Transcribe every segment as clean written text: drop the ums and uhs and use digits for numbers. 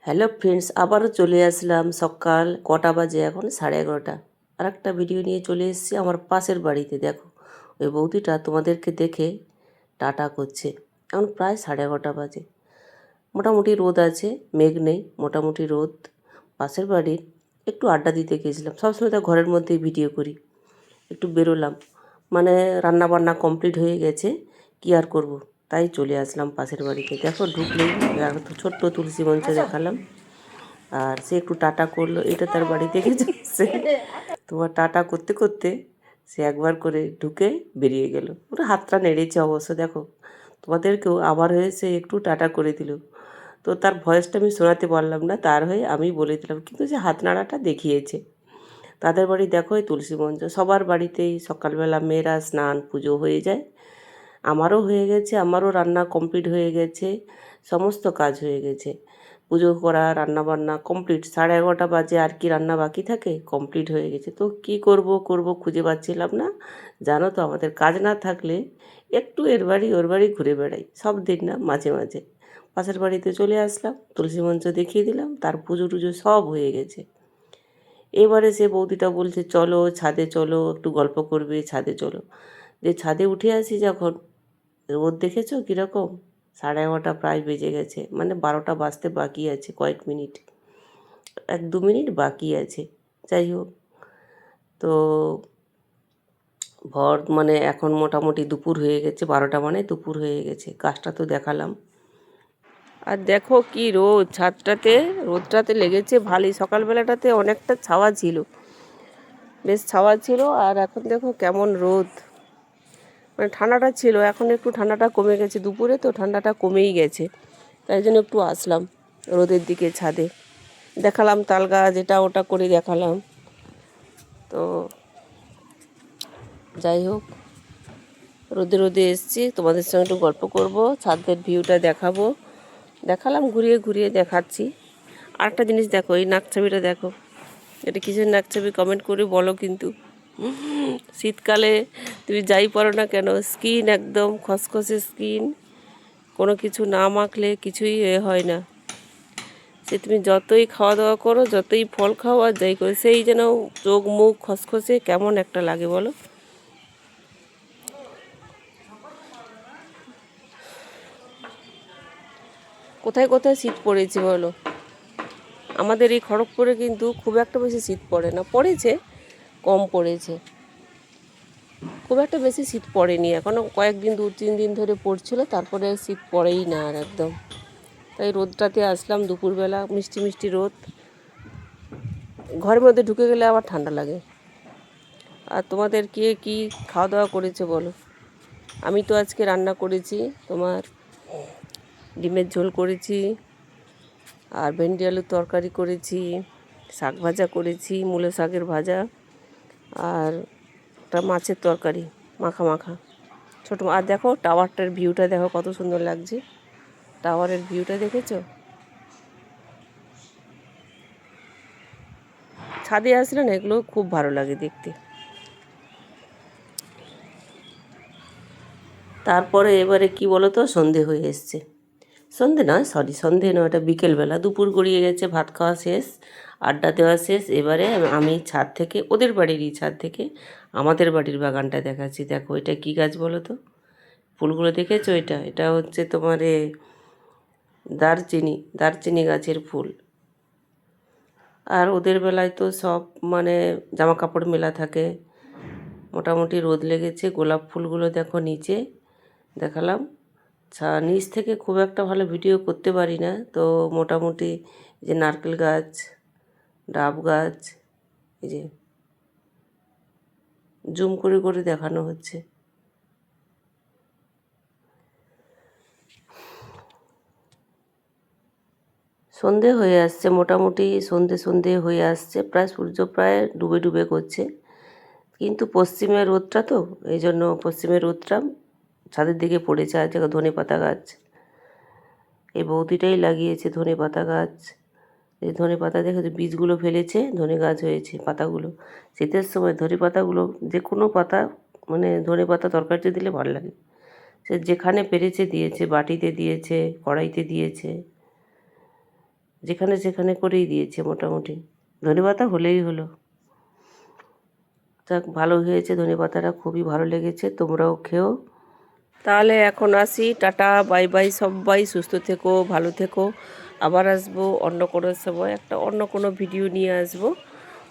Hello friends, আবারও চলে আসলাম। সকাল কটা বাজে এখন? 11:30। আর একটা ভিডিও নিয়ে চলে এসেছি আমার পাশের বাড়িতে। দেখো, ওই বৌদিটা তোমাদেরকে দেখে টাটা করছে। এখন প্রায় 11:30 বাজে। মোটামুটি রোদ আছে, মেঘ নেই, মোটামুটি রোদ। পাশের বাড়ির একটু আড্ডা দিতে গেছিলাম। সবসময় তো ঘরের মধ্যেই ভিডিও করি, একটু বেরোলাম। মানে রান্না বান্না কমপ্লিট হয়ে গেছে, কি আর করব, তাই চলে আসলাম পাশের বাড়িতে। দেখো ঢুকলেই একটা ছোট্ট তুলসী মঞ্চ দেখালাম। আর সে একটু টাটা করলো, এটা তার বাড়ি থেকে যাচ্ছে। তোমার টাটা করতে করতে সে একবার করে ঢুকে বেরিয়ে গেল। ওটা হাতটা নেড়েছে অবশ্য, দেখো তোমাদেরকেও আবার হয়ে সে একটু টাটা করে দিল। তো তার ভয়েসটা আমি শোনাতে পারলাম না, তার হয়ে আমি বলে দিলাম, কিন্তু সে হাত নাড়াটা দেখিয়েছে। তাদের বাড়ি দেখো এই তুলসী মঞ্চ, সবার বাড়িতেই সকালবেলা মেয়েরা স্নান পুজো হয়ে যায়। আমারও হয়ে গেছে, আমারও রান্না কমপ্লিট হয়ে গেছে, সমস্ত কাজ হয়ে গেছে। পুজো করা, রান্নাবান্না কমপ্লিট। 11:30 বাজে, আর কি রান্না বাকি থাকে? কমপ্লিট হয়ে গেছে। তো কি করব খুঁজে পাচ্ছিলাম না। জানো তো, আমাদের কাজ না থাকলে একটু এর বাড়ি ওর বাড়ি ঘুরে বেড়াই, সব দিন না, মাঝে মাঝে। পাশের বাড়িতে চলে আসলাম, তুলসী মঞ্চ দেখিয়ে দিলাম, তার পুজো টুজো সব হয়ে গেছে। এবারে সে বৌদিটা বলছে চলো ছাদে চলো, একটু গল্প করবে, ছাদে চলো। যে ছাদে উঠে আসি যখন, রোদ দেখেছো কীরকম? 11:30 প্রায় বেজে গেছে, মানে 12টা বাজতে বাকি আছে কয়েক মিনিট, 1-2 মিনিট বাকি আছে। যাই হোক, তো মানে এখন মোটামুটি দুপুর হয়ে গেছে, 12টা মানে দুপুর হয়ে গেছে। গাছটা তো দেখালাম। আর দেখো কি রোদ ছাদটাতে, রোদটাতে লেগেছে ভালোই। সকালবেলাটাতে অনেকটা ছাওয়া ছিল, বেশ ছাওয়া ছিল। আর এখন দেখো কেমন রোদ। মানে ঠান্ডাটা ছিল, এখন একটু ঠান্ডাটা কমে গেছে। দুপুরে তো ঠান্ডাটা কমেই গেছে, তাই জন্য একটু আসলাম রোদের দিকে ছাদে। দেখালাম তাল গাছ, এটা ওটা করে দেখালাম। তো যাই হোক, রোদে রোদে এসছি, তোমাদের সঙ্গে একটু গল্প করব, ছাদের ভিউটা দেখাবো। দেখালাম, ঘুরিয়ে ঘুরিয়ে দেখাচ্ছি। আরেকটা জিনিস দেখো, এই নাকছাবিটা দেখো, এটা কিসের নাকছাবি কমেন্ট করে বলো কিন্তু। শীতকালে তুমি যাই পরো না কেন, স্কিন একদম খসখসে স্কিন, কোনো কিছু না মাখলে কিছুই হয় না। সে তুমি যতই খাওয়া দাওয়া করো, যতই ফল খাও আর যাই করো, সেই যেন চোখ মুখ খসখসে কেমন একটা লাগে বলো। কোথায় কোথায় শীত পড়েছে বলো? আমাদের এই খড়গপুরে কিন্তু খুব একটা বেশি শীত পড়ে না, পড়েছে কম পড়েছে, খুব একটা বেশি শীত পড়েনি এখনও। কয়েকদিন 2-3 দিন ধরে পড়ছিল, তারপরে শীত পড়েই না আর একদম। তাই রোদটাতে আসলাম দুপুরবেলা, মিষ্টি মিষ্টি রোদ। ঘরের মধ্যে ঢুকে গেলে আবার ঠান্ডা লাগে। আর তোমাদের কে কী খাওয়া দাওয়া করেছে বলো? আমি তো আজকে রান্না করেছি তোমার ডিমের ঝোল করেছি, আর ভেন্ডি আলুর তরকারি করেছি, শাক ভাজা করেছি, মূলো শাকের ভাজা, আর একটা মাছের তরকারি মাখা মাখা ছোটো। আর দেখো টাওয়ারটার ভিউটা দেখো কত সুন্দর লাগছে। টাওয়ারের ভিউটা দেখেছো? ছাদে আসলে না এগুলো খুব ভালো লাগে দেখতে। তারপরে এবারে কি বলো তো, সন্ধে হয়ে এসছে। সন্ধে নয়, সরি সন্ধে নয়, এটা বিকেলবেলা, দুপুর গড়িয়ে গেছে, ভাত খাওয়া শেষ, আড্ডা দেওয়া শেষ। এবারে আমি ছাদ থেকে, ওদের বাড়িরই ছাদ থেকে আমাদের বাড়ির বাগানটা দেখাচ্ছি। দেখো এটা কী গাছ বলো তো? ফুলগুলো দেখেছো? এটা এটা হচ্ছে তোমার দারচিনি গাছের ফুল। আর ওদের বেলায় তো সব মানে জামা কাপড় মেলা থাকে, মোটামুটি রোদ লেগেছে। গোলাপ ফুলগুলো দেখো নিচে দেখালাম। নিচ থেকে খুব একটা ভালো ভিডিও করতে পারি না, তো মোটামুটি যে নারকেল গাছ, ডাব গাছ, এই যে জুম করে করে দেখানো হচ্ছে। সন্ধে হয়ে আসছে, মোটামুটি সন্ধে সন্ধে হয়ে আসছে, প্রায় সূর্য প্রায় ডুবে ডুবে করছে। কিন্তু পশ্চিমের রোদটা তো, এই জন্য পশ্চিমের রোদটা ছাদের দিকে পড়েছে। আর দেখো ধনেপাতা গাছ, এই বৌদিটাই লাগিয়েছে ধনেপাতা গাছ। এই ধনেপাতা দেখো, বীজগুলো ফেলেছে, ধনে গাছ হয়েছে। পাতাগুলো শীতের সময় ধনে পাতাগুলো, যে কোনো পাতা মানে ধনেপাতা তরকারিতে দিলে ভালো লাগে। সে যেখানে পেরেছে দিয়েছে, বাটিতে দিয়েছে, কড়াইতে দিয়েছে, যেখানে সেখানে করেই দিয়েছে মোটামুটি। ধনেপাতা হলেই হলো। যাক, ভালো হয়েছে ধনেপাতাটা, খুবই ভালো লেগেছে, তোমরাও খেও। তাহলে এখন আসি, টাটা, বাই বাই, সবাই সুস্থ থেকো, ভালো থেকো। আবার আসবো অন্য কোনো সময়, একটা অন্য কোনো ভিডিও নিয়ে আসবো।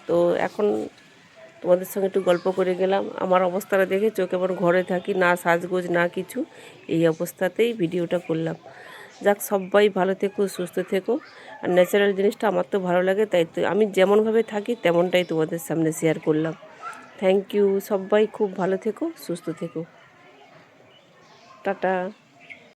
তো এখন তোমাদের সঙ্গে একটু গল্প করে গেলাম। আমার অবস্থাটা দেখেছো, কেমন ঘরে থাকি, না সাজগোজ না কিছু, এই অবস্থাতেই ভিডিওটা করলাম। যাক, সবাই ভালো থেকো, সুস্থ থেকো। আর ন্যাচারাল জিনিসটা আমার তো ভালো লাগে, তাই তো আমি যেমনভাবে থাকি তেমনটাই তোমাদের সামনে শেয়ার করলাম। থ্যাংক ইউ, সবাই খুব ভালো থেকো, সুস্থ থেকো। টাটা।